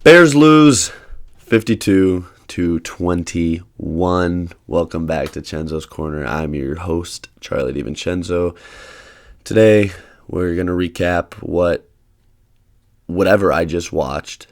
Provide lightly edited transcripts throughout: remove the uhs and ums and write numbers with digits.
Bears lose 52-21. Welcome back to Chenzo's Corner. I'm your host, Charlie DiVincenzo. Today, we're going to recap whatever I just watched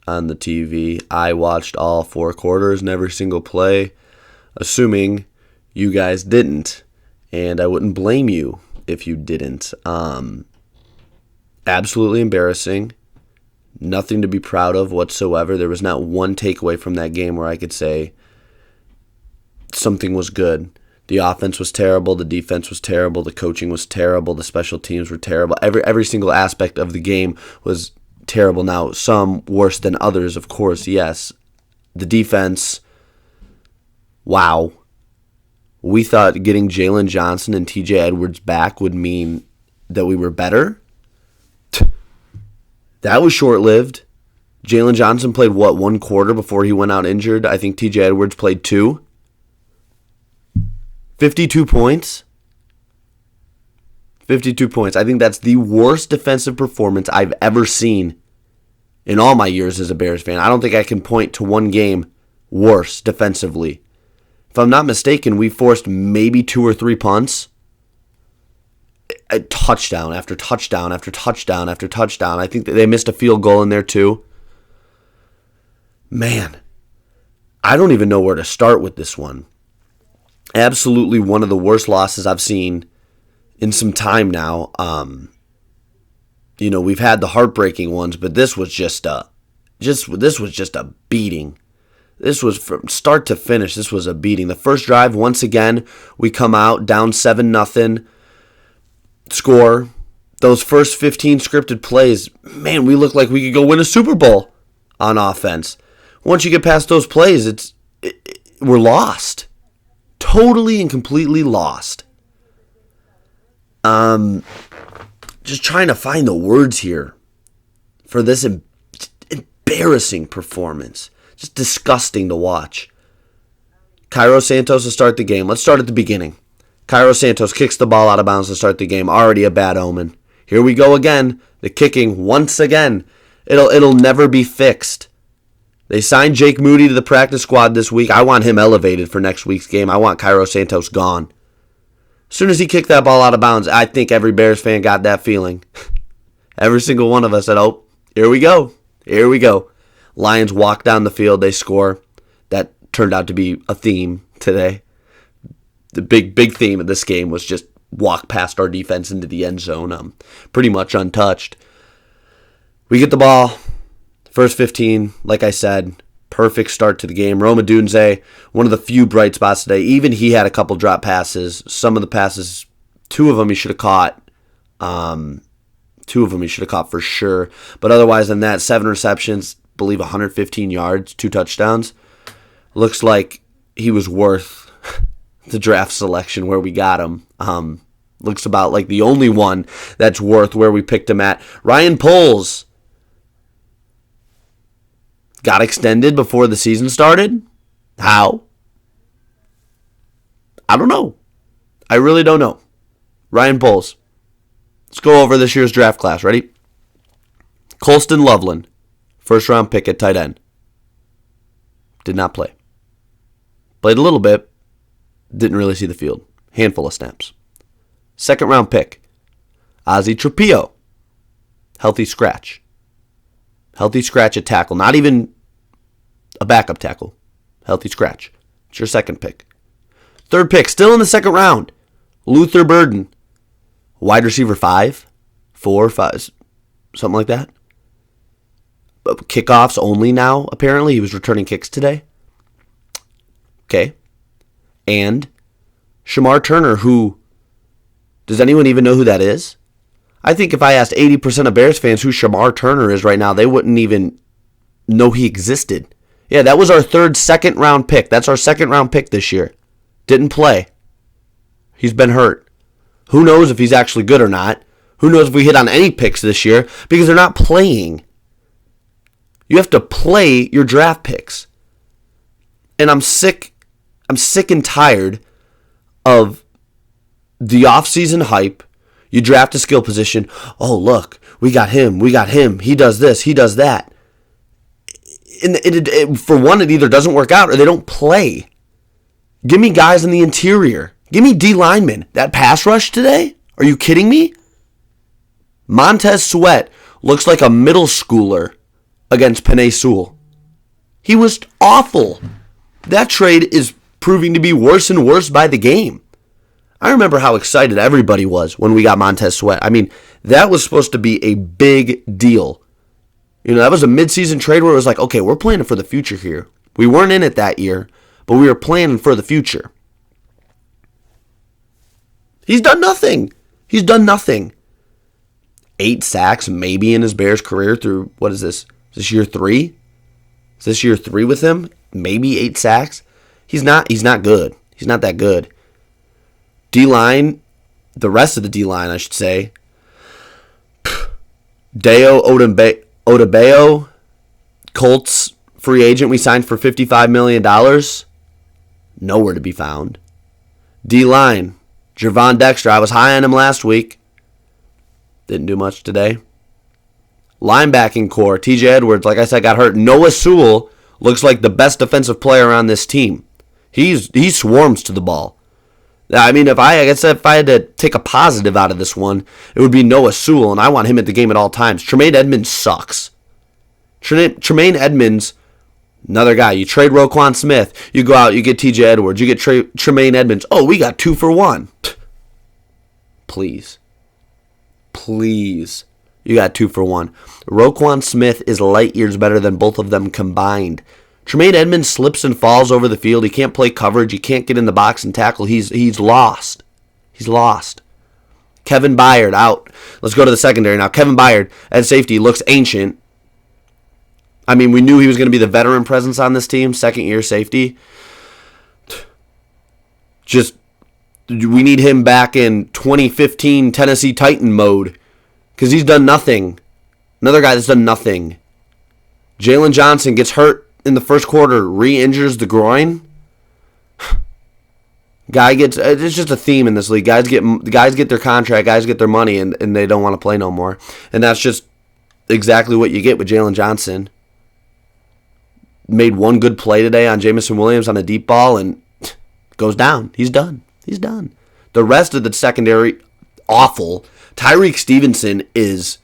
on the TV. I watched all 4 quarters and every single play, assuming you guys didn't. And I wouldn't blame you if you didn't. Absolutely embarrassing. Nothing to be proud of whatsoever. There was not one takeaway from that game where I could say something was good. The offense was terrible. The defense was terrible. The coaching was terrible. The special teams were terrible. Every single aspect of the game was terrible. Now, some worse than others, of course, yes. The defense, wow. We thought getting Jalen Johnson and TJ Edwards back would mean that we were better. That was short-lived. Jalen Johnson played, 1 quarter before he went out injured? I think TJ Edwards played 2. 52 points. 52 points. I think that's the worst defensive performance I've ever seen in all my years as a Bears fan. I don't think I can point to one game worse defensively. If I'm not mistaken, we forced maybe 2 or 3 punts. A touchdown after touchdown after touchdown after touchdown. I think that they missed a field goal in there too. Man, I don't even know where to start with this one. Absolutely one of the worst losses I've seen in some time now. We've had the heartbreaking ones, but this was just a beating. This was from start to finish. This was a beating. The first drive, once again, we come out down 7-0. Score. Those first 15 scripted plays, man, we look like we could go win a Super Bowl on offense. Once you get past those plays, we're lost. Totally and completely lost. Just trying to find the words here for this embarrassing performance. Just disgusting to watch. Cairo Santos to start the game. Let's start at the beginning. Cairo Santos kicks the ball out of bounds to start the game. Already a bad omen. Here we go again. The kicking once again. It'll never be fixed. They signed Jake Moody to the practice squad this week. I want him elevated for next week's game. I want Cairo Santos gone. As soon as he kicked that ball out of bounds, I think every Bears fan got that feeling. Every single one of us said, oh, here we go. Here we go. Lions walk down the field. They score. That turned out to be a theme today. The big theme of this game was just walk past our defense into the end zone, pretty much untouched. We get the ball, first 15, like I said, perfect start to the game. Rome Odunze, one of the few bright spots today. Even he had a couple drop passes. Some of the passes, 2 of them he should have caught. 2 of them he should have caught for sure. But otherwise than that, 7 receptions, I believe 115 yards, 2 touchdowns. Looks like he was worth the draft selection where we got him. Looks about like the only one that's worth where we picked him at. Ryan Poles got extended before the season started. How? I don't know. I really don't know. Ryan Poles. Let's go over this year's draft class. Ready? Colston Loveland, first round pick at tight end. Did not play. Played a little bit. Didn't really see the field. Handful of snaps. Second round pick. Ozzie Trapillo. Healthy scratch. Healthy scratch at tackle. Not even a backup tackle. Healthy scratch. It's your second pick. Third pick. Still in the second round. Luther Burden. Wide receiver 5. 4, 5. Something like that. Kickoffs only now, apparently. He was returning kicks today. Okay. And Shamar Turner, who, does anyone even know who that is? I think if I asked 80% of Bears fans who Shamar Turner is right now, they wouldn't even know he existed. Yeah, that was our second round pick. That's our second round pick this year. Didn't play. He's been hurt. Who knows if he's actually good or not? Who knows if we hit on any picks this year? Because they're not playing. You have to play your draft picks. And I'm sick and tired of the offseason hype. You draft a skill position. Oh, look, we got him. He does this. He does that. for one, it either doesn't work out or they don't play. Give me guys in the interior. Give me D linemen. That pass rush today? Are you kidding me? Montez Sweat looks like a middle schooler against Penei Sewell. He was awful. That trade is proving to be worse and worse by the game. I remember how excited everybody was when we got Montez Sweat. I mean, that was supposed to be a big deal. You know, that was a midseason trade where it was like, okay, we're planning for the future here. We weren't in it that year, but we were planning for the future. He's done nothing. 8 sacks maybe in his Bears career through, what is this? Is this year 3? Is this year 3 with him? Maybe 8 sacks? He's not good. He's not that good. D-line, the rest of the D-line, I should say. Deo Odebayo, Colts free agent we signed for $55 million. Nowhere to be found. D-line, Gervon Dexter. I was high on him last week. Didn't do much today. Linebacking core, TJ Edwards, like I said, got hurt. Noah Sewell looks like the best defensive player on this team. He swarms to the ball. I mean, if I had to take a positive out of this one, it would be Noah Sewell, and I want him at the game at all times. Tremaine Edmonds sucks. Tremaine Edmonds, another guy. You trade Roquan Smith, you go out, you get TJ Edwards, you get Tremaine Edmonds. Oh, we got 2 for 1. Please. You got 2 for 1. Roquan Smith is light years better than both of them combined. Tremaine Edmonds slips and falls over the field. He can't play coverage. He can't get in the box and tackle. He's lost. He's lost. Kevin Byard out. Let's go to the secondary now. Kevin Byard at safety looks ancient. I mean, we knew he was going to be the veteran presence on this team. Second-year safety. Just, we need him back in 2015 Tennessee Titan mode because he's done nothing. Another guy that's done nothing. Jalen Johnson gets hurt in the first quarter, re-injures the groin. It's just a theme in this league. Guys get their contract, guys get their money, and they don't want to play no more. And that's just exactly what you get with Jalen Johnson. Made one good play today on Jamison Williams on a deep ball and goes down. He's done. The rest of the secondary, awful. Tyreek Stevenson is...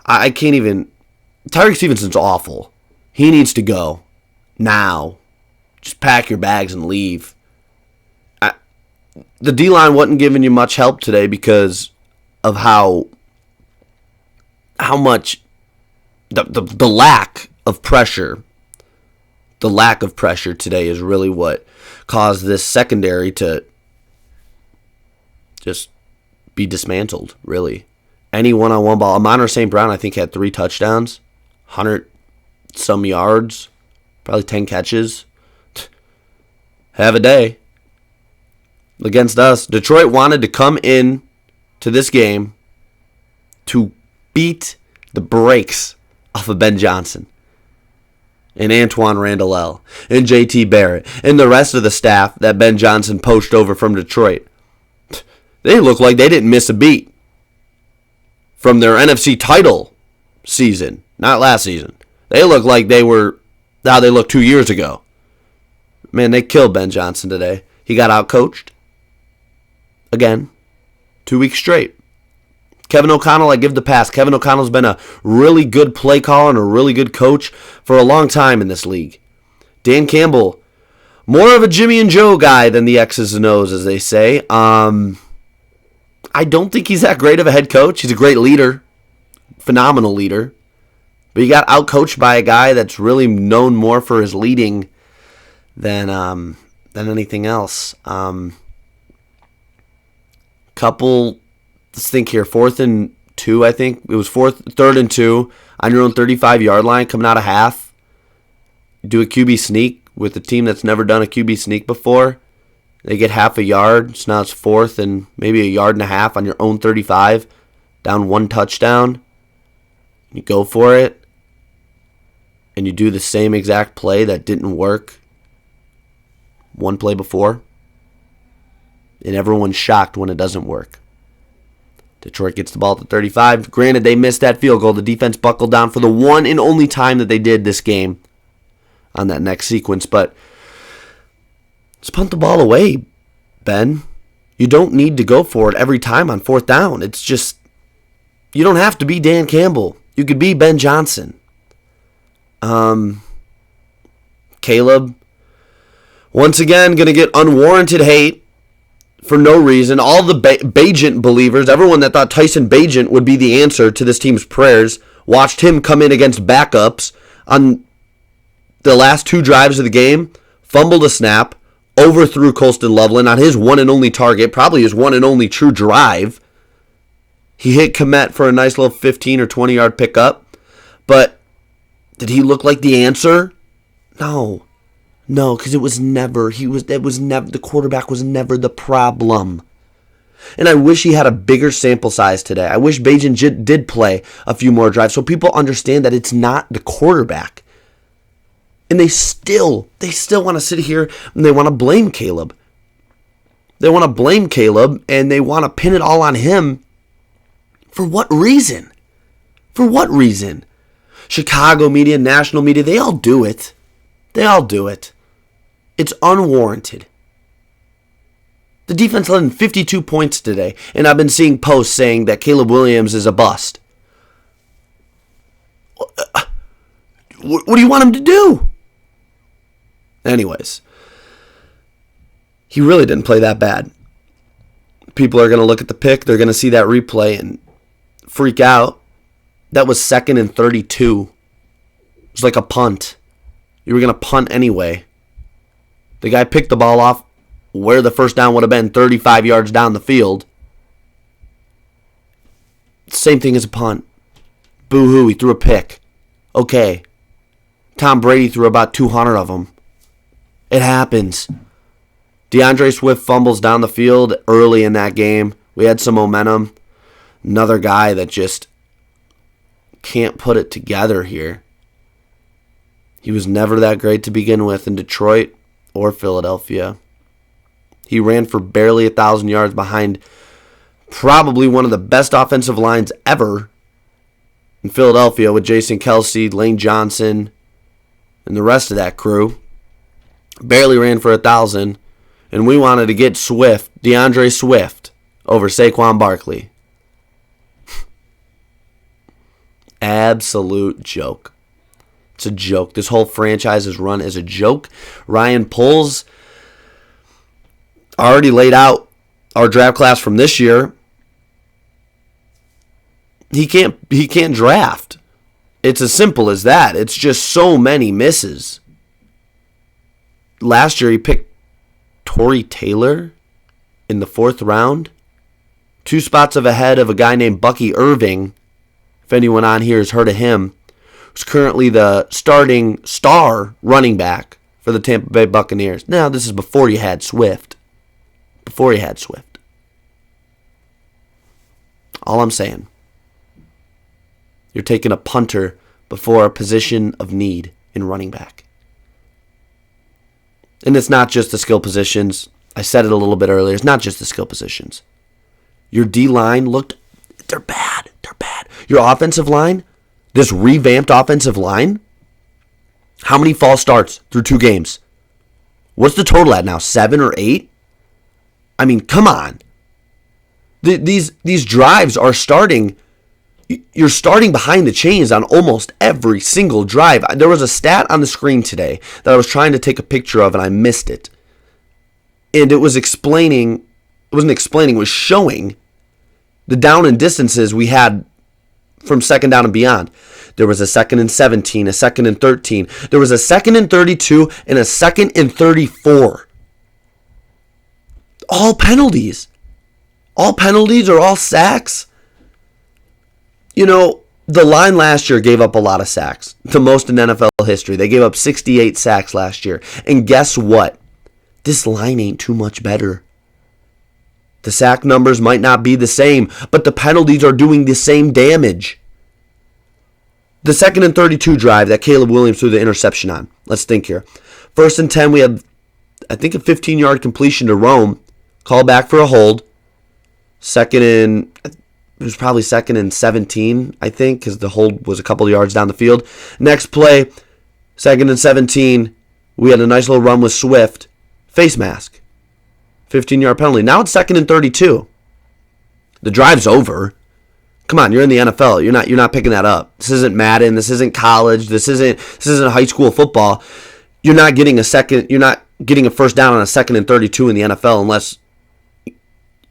I can't even... Tyreek Stevenson's awful. He needs to go. Now. Just pack your bags and leave. The D-line wasn't giving you much help today because of how much... The lack of pressure. The lack of pressure today is really what caused this secondary to just be dismantled, really. Any one-on-one ball. Amon St. Brown, I think, had 3 touchdowns. 100-some yards, probably 10 catches. Have a day. Against us, Detroit wanted to come in to this game to beat the brakes off of Ben Johnson and Antoine Randall and JT Barrett and the rest of the staff that Ben Johnson poached over from Detroit. They look like they didn't miss a beat from their NFC title season. Not last season. They look like they were how they looked 2 years ago. Man, they killed Ben Johnson today. He got outcoached. Again. 2 weeks straight. Kevin O'Connell, I give the pass. Kevin O'Connell's been a really good play caller and a really good coach for a long time in this league. Dan Campbell, more of a Jimmy and Joe guy than the X's and O's, as they say. I don't think he's that great of a head coach. He's a great leader. Phenomenal leader. But he got outcoached by a guy that's really known more for his leading than anything else. Let's think here. 4th and 2, I think. It was 3rd and 2 on your own 35-yard line coming out of half. Do a QB sneak with a team that's never done a QB sneak before. They get half a yard. So now it's 4th and maybe a yard and a half on your own 35. Down 1 touchdown. You go for it. And you do the same exact play that didn't work 1 play before. And everyone's shocked when it doesn't work. Detroit gets the ball at the 35. Granted, they missed that field goal. The defense buckled down for the one and only time that they did this game on that next sequence. But let's punt the ball away, Ben. You don't need to go for it every time on fourth down. It's just, you don't have to be Dan Campbell. You could be Ben Johnson. Caleb, once again, going to get unwarranted hate for no reason. All the Bagent believers, everyone that thought Tyson Bagent would be the answer to this team's prayers, watched him come in against backups on the last 2 drives of the game, fumbled a snap, overthrew Colston Loveland on his one and only target, probably his one and only true drive. He hit Kmet for a nice little 15 or 20-yard pickup. But did he look like the answer? No, because the quarterback was never the problem. And I wish he had a bigger sample size today. I wish Bagent did play a few more drives so people understand that it's not the quarterback. And they still want to sit here and they want to blame Caleb. They want to blame Caleb and they want to pin it all on him. For what reason? For what reason? Chicago media, national media, they all do it. They all do it. It's unwarranted. The defense led in 52 points today, and I've been seeing posts saying that Caleb Williams is a bust. What do you want him to do? Anyways, he really didn't play that bad. People are going to look at the pick, they're going to see that replay and freak out. That was 2nd and 32. It was like a punt. You were going to punt anyway. The guy picked the ball off where the first down would have been, 35 yards down the field. Same thing as a punt. Boo-hoo, he threw a pick. Okay. Tom Brady threw about 200 of them. It happens. DeAndre Swift fumbles down the field early in that game. We had some momentum. Another guy that just can't put it together here. He was never that great to begin with in Detroit or Philadelphia. He ran for barely 1,000 yards behind probably one of the best offensive lines ever in Philadelphia with Jason Kelce, Lane Johnson, and the rest of that crew. Barely ran for 1,000, and we wanted to get Swift, DeAndre Swift, over Saquon Barkley. Absolute joke. It's a joke. This whole franchise is run as a joke. Ryan Poles already laid out our draft class from this year. He can't draft. It's as simple as that. It's just so many misses. Last year he picked Torrey Taylor in the 4th round. 2 spots ahead of a guy named Bucky Irving. If anyone on here has heard of him. Who's currently the starting star running back for the Tampa Bay Buccaneers. Now, this is before you had Swift. All I'm saying. You're taking a punter before a position of need in running back. And it's not just the skill positions. I said it a little bit earlier. It's not just the skill positions. Your D-line looked, they're bad. Your offensive line, this revamped offensive line, how many false starts through 2 games? What's the total at now? 7 or 8? I mean, come on. These drives are starting. You're starting behind the chains on almost every single drive. There was a stat on the screen today that I was trying to take a picture of and I missed it. And it was explaining, it wasn't explaining, it was showing the down and distances we had from 2nd down and beyond. There was a 2nd and 17, a 2nd and 13. There was a 2nd and 32 and a 2nd and 34. All penalties. All penalties or all sacks. You know, the line last year gave up a lot of sacks. The most in NFL history. They gave up 68 sacks last year. And guess what? This line ain't too much better. The sack numbers might not be the same, but the penalties are doing the same damage. The 2nd and 32 drive that Caleb Williams threw the interception on. Let's think here. 1st and 10, we had, I think, a 15-yard completion to Rome. Call back for a hold. 2nd and It was probably 2nd and 17, I think, because the hold was a couple of yards down the field. Next play, 2nd and 17. We had a nice little run with Swift. Face mask. 15-yard penalty. Now it's 2nd and 32. The drive's over. Come on, you're in the NFL. You're not picking that up. This isn't Madden. This isn't college. This isn't high school football. You're not getting a first down on a 2nd and 32 in the NFL unless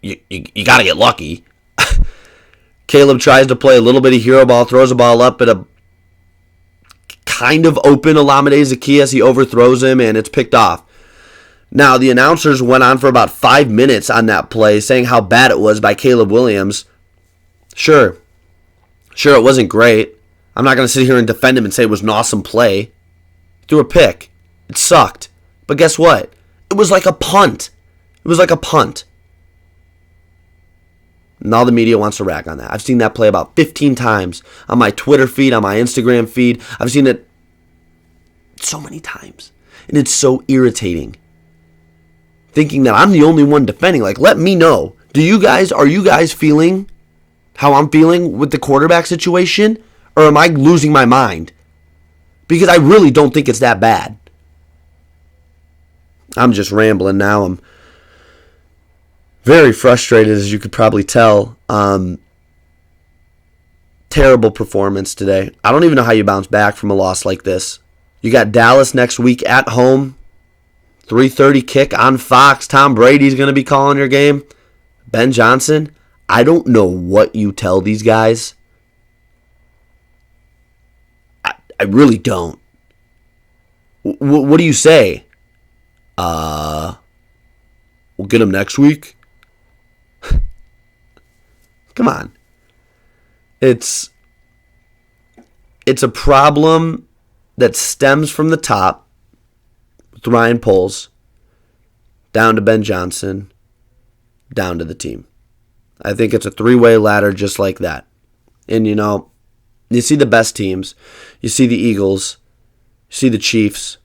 you got to get lucky. Caleb tries to play a little bit of hero ball, throws a ball up at a kind of open Olamide Zaccheaus. He overthrows him, and it's picked off. Now, the announcers went on for about 5 minutes on that play, saying how bad it was by Caleb Williams. Sure, it wasn't great. I'm not going to sit here and defend him and say it was an awesome play. He threw a pick. It sucked. But guess what? It was like a punt. And all the media wants to rag on that. I've seen that play about 15 times on my Twitter feed, on my Instagram feed. I've seen it so many times. And it's so irritating. Thinking that I'm the only one defending. Like, let me know. Are you guys feeling how I'm feeling with the quarterback situation? Or am I losing my mind? Because I really don't think it's that bad. I'm just rambling now. I'm very frustrated, as you could probably tell. Terrible performance today. I don't even know how you bounce back from a loss like this. You got Dallas next week at home. 3:30 kick on Fox. Tom Brady's going to be calling your game. Ben Johnson, I don't know what you tell these guys. I really don't. What do you say? We'll get him next week? Come on. It's a problem that stems from the top with Ryan Poles down to Ben Johnson, down to the team. I think it's a three-way ladder just like that. And, you see the best teams. You see the Eagles. You see the Chiefs.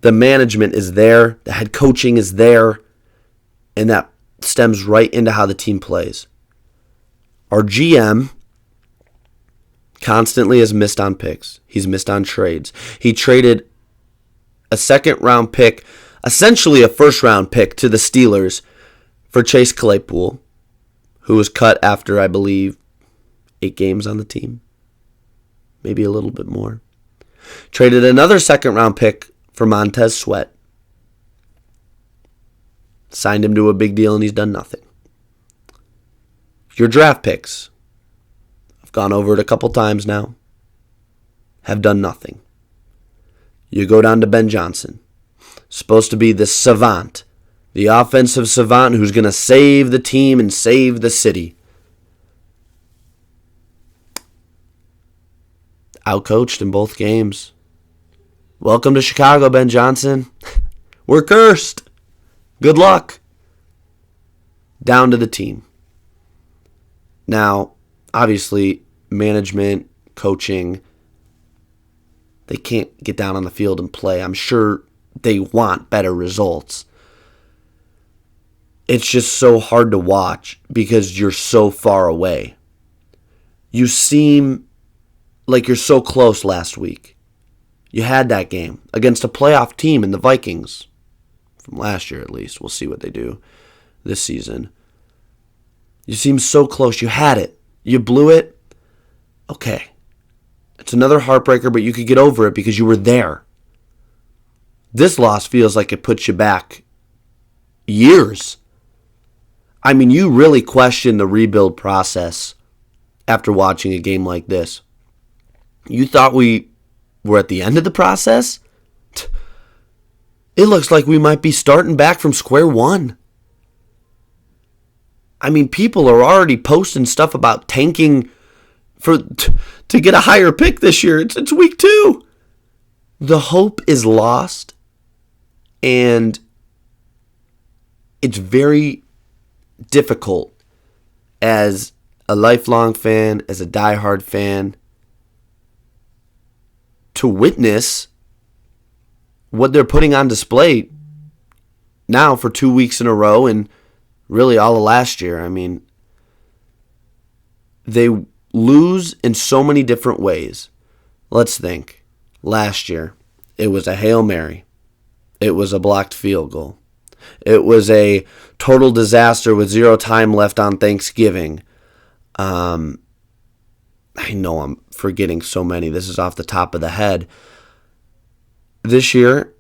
The management is there. The head coaching is there. And that stems right into how the team plays. Our GM constantly has missed on picks. He's missed on trades. He traded a second-round pick, essentially a first-round pick, to the Steelers for Chase Claypool, who was cut after, I believe, 8 games on the team. Maybe a little bit more. Traded another second-round pick for Montez Sweat. Signed him to a big deal, and he's done nothing. Your draft picks, I've gone over it a couple times now, have done nothing. You go down to Ben Johnson, supposed to be the savant, the offensive savant who's going to save the team and save the city. Outcoached in both games. Welcome to Chicago, Ben Johnson. We're cursed. Good luck. Down to the team. Now, obviously, management, coaching, they can't get down on the field and play. I'm sure they want better results. It's just so hard to watch because you're so far away. You seem like you're so close last week. You had that game against a playoff team in the Vikings. From last year, at least. We'll see what they do this season. You seem so close. You had it. You blew it. Okay. It's another heartbreaker, but you could get over it because you were there. This loss feels like it puts you back years. I mean, you really question the rebuild process after watching a game like this. You thought we were at the end of the process? It looks like we might be starting back from square one. I mean, people are already posting stuff about tanking to get a higher pick this year. It's week 2. The hope is lost, and it's very difficult as a lifelong fan, as a diehard fan, to witness what they're putting on display now for 2 weeks in a row and really all of last year. I mean, they lose in so many different ways. Let's think. Last year, it was a Hail Mary. It was a blocked field goal. It was a total disaster with 0 time left on Thanksgiving. I know I'm forgetting so many. This is off the top of the head. This year,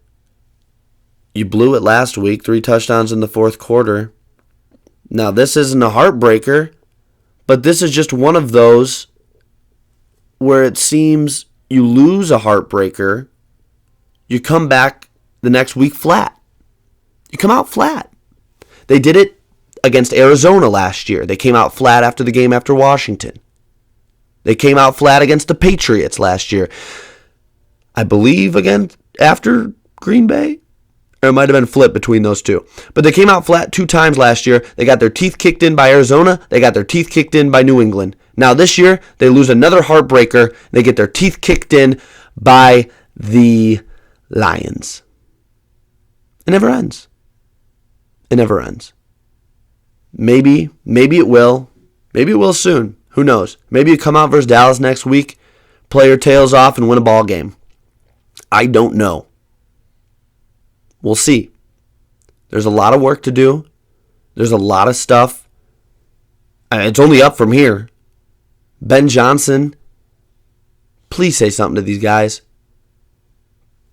you blew it last week. 3 touchdowns in the fourth quarter. Now, this isn't a heartbreaker, but this is just one of those where it seems you lose a heartbreaker, you come back the next week flat. You come out flat. They did it against Arizona last year. They came out flat after the game after Washington. They came out flat against the Patriots last year. I believe again after Green Bay. Or it might have been flipped between those two. But they came out flat 2 times last year. They got their teeth kicked in by Arizona. They got their teeth kicked in by New England. Now this year, they lose another heartbreaker. They get their teeth kicked in by the Lions. It never ends. It never ends. Maybe it will. Maybe it will soon. Who knows? Maybe you come out versus Dallas next week, play your tails off, and win a ball game. I don't know. We'll see. There's a lot of work to do. There's a lot of stuff. It's only up from here. Ben Johnson, please say something to these guys.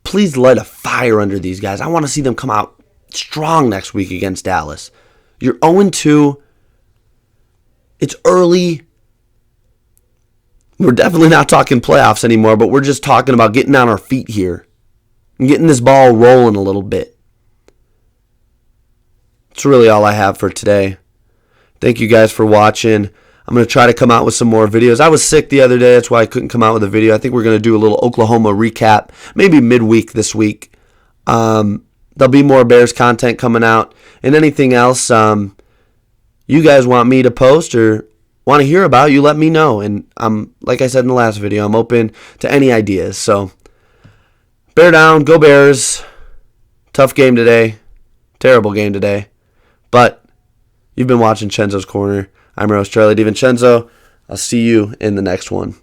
Please light a fire under these guys. I want to see them come out strong next week against Dallas. You're 0-2. It's early. We're definitely not talking playoffs anymore, but we're just talking about getting on our feet here and getting this ball rolling a little bit. That's really all I have for today. Thank you guys for watching. I'm going to try to come out with some more videos. I was sick the other day. That's why I couldn't come out with a video. I think we're going to do a little Oklahoma recap, maybe midweek this week. There'll be more Bears content coming out. And anything else you guys want me to post or want to hear about, you let me know. And like I said in the last video, I'm open to any ideas. So bear down, go Bears. Tough game today. Terrible game today. But you've been watching Chenzo's Corner. I'm your host, Charlie DiVincenzo. I'll see you in the next one.